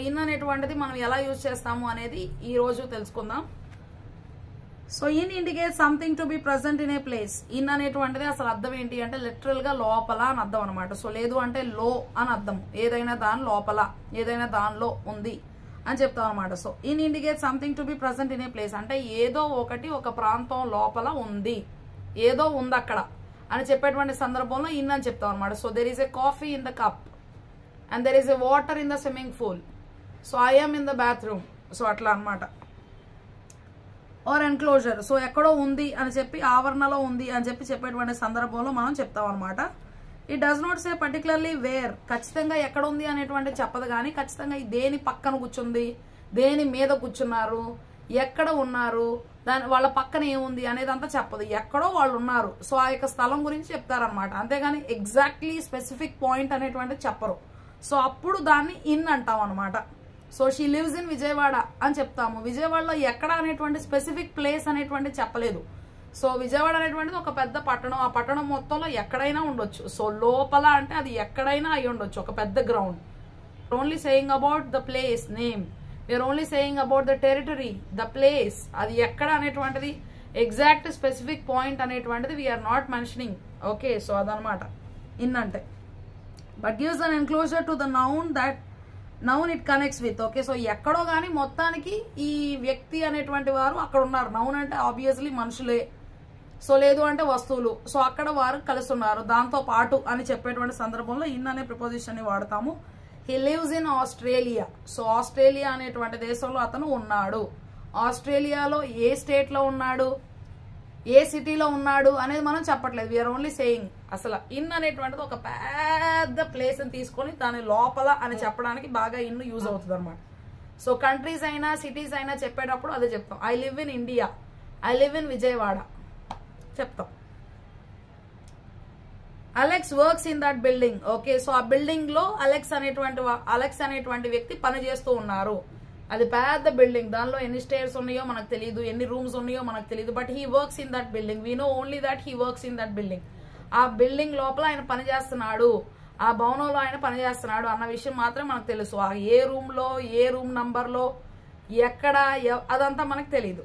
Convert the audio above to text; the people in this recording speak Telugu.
ఇన్ అనేటువంటిది మనం ఎలా యూజ్ చేస్తాము అనేది ఈ రోజు తెలుసుకుందాం. So in indicate something to be present in a place. In అనేటువంటిది అసలు అర్థం ఏంటి అంటే లిటరల్ గా లోపల అని అర్థం అనమాట. సో లేదు అంటే లో అని అర్థం, ఏదైనా దాని లోపల, ఏదైనా దానిలో ఉంది అని చెప్తాం అనమాట. So in indicate something to be present in a place అంటే ఏదో ఒకటి ఒక ప్రాంతం లోపల ఉంది, ఏదో ఉంది అక్కడ అని చెప్పేటువంటి సందర్భంలో ఇన్ అని చెప్తాం అనమాట. So there is a coffee in the cup and there is a water in the swimming pool. So I am in the bathroom. So అట్లా అనమాట. ఆర్ ఎన్క్లోజర్, సో ఎక్కడో ఉంది అని చెప్పి, ఆవరణలో ఉంది అని చెప్పి చెప్పేటువంటి సందర్భంలో మనం చెప్తాం అనమాట. It does not say particularly where, ఖచ్చితంగా ఎక్కడ ఉంది అనేటువంటి చెప్పదు, కానీ ఖచ్చితంగా దేని పక్కన కూర్చుంది, దేని మీద కూర్చున్నారు, ఎక్కడ ఉన్నారు, వాళ్ళ పక్కన ఏముంది అనేది అంతా చెప్పదు. ఎక్కడో వాళ్ళు ఉన్నారు, సో ఆ యొక్క స్థలం గురించి చెప్తారనమాట. అంతేగాని ఎగ్జాక్ట్లీ స్పెసిఫిక్ పాయింట్ అనేటువంటిది చెప్పరు. సో అప్పుడు దాన్ని ఇన్ అంటాం అనమాట. So she lives in Vijayawada అని చెప్తాము. విజయవాడలో ఎక్కడ అనేటువంటి స్పెసిఫిక్ ప్లేస్ అనేటువంటి చెప్పలేదు. సో విజయవాడ అనేటువంటిది ఒక పెద్ద పట్టణం, ఆ పట్టణం మొత్తంలో ఎక్కడైనా ఉండొచ్చు. సో లోపల అంటే అది ఎక్కడైనా అయి ఉండొచ్చు, ఒక పెద్ద ground. Only saying about the place name, we are only saying about the territory, the place, అది ఎక్కడ అనేటువంటిది ఎగ్జాక్ట్ స్పెసిఫిక్ పాయింట్ అనేటువంటిది we are not mentioning. Okay, so అదనమాట ఇన్ అంటే. But gives an enclosure to the noun that noun it connects with. Okay, so ఎక్కడో కానీ మొత్తానికి ఈ వ్యక్తి అనేటువంటి వారు అక్కడ ఉన్నారు. నౌన్ అంటే ఆబ్వియస్లీ మనుషులే, సో లేదు అంటే వస్తువులు, సో అక్కడ వారు కలిసి ఉన్నారు, దాంతో పాటు అని చెప్పేటువంటి సందర్భంలో ఇన్ అనే ప్రిపోజిషన్ ని వాడతాము. He lives in Australia. So Australia అనేటువంటి దేశంలో అతను ఉన్నాడు. ఆస్ట్రేలియాలో ఏ స్టేట్ లో ఉన్నాడు, ఏ సిటీలో ఉన్నాడు అనేది మనం చెప్పట్లేదు. We are only saying. అసలు ఇన్ అనేటువంటిది ఒక పెద్ద ప్లేస్ ని తీసుకొని దాని లోపల అని చెప్పడానికి బాగా ఇన్ యూజ్ అవుతుంది అనమాట. సో కంట్రీస్ అయినా సిటీస్ అయినా చెప్పేటప్పుడు అదే చెప్తాం. I live in India, I live in Vijayawada చెప్తాం. Alex works in that building. Okay, so ఆ బిల్డింగ్ లో అలెక్స్ అనేటువంటి వ్యక్తి పని చేస్తూ ఉన్నారు. అది పెద్ద బిల్డింగ్, దానిలో ఎన్ని స్టేర్స్ ఉన్నాయో మనకు తెలియదు, ఎన్ని రూమ్స్ ఉన్నాయో మనకు తెలియదు. But he works in that building, we know only that he works in that building. ఆ బిల్డింగ్ లోపల ఆయన పనిచేస్తున్నాడు, ఆ భవనంలో ఆయన పనిచేస్తున్నాడు అన్న విషయం మాత్రం మనకు తెలుసు. ఆ ఏ రూమ్ లో, ఏ రూమ్ నంబర్ లో, ఎక్కడ, అదంతా మనకు తెలియదు.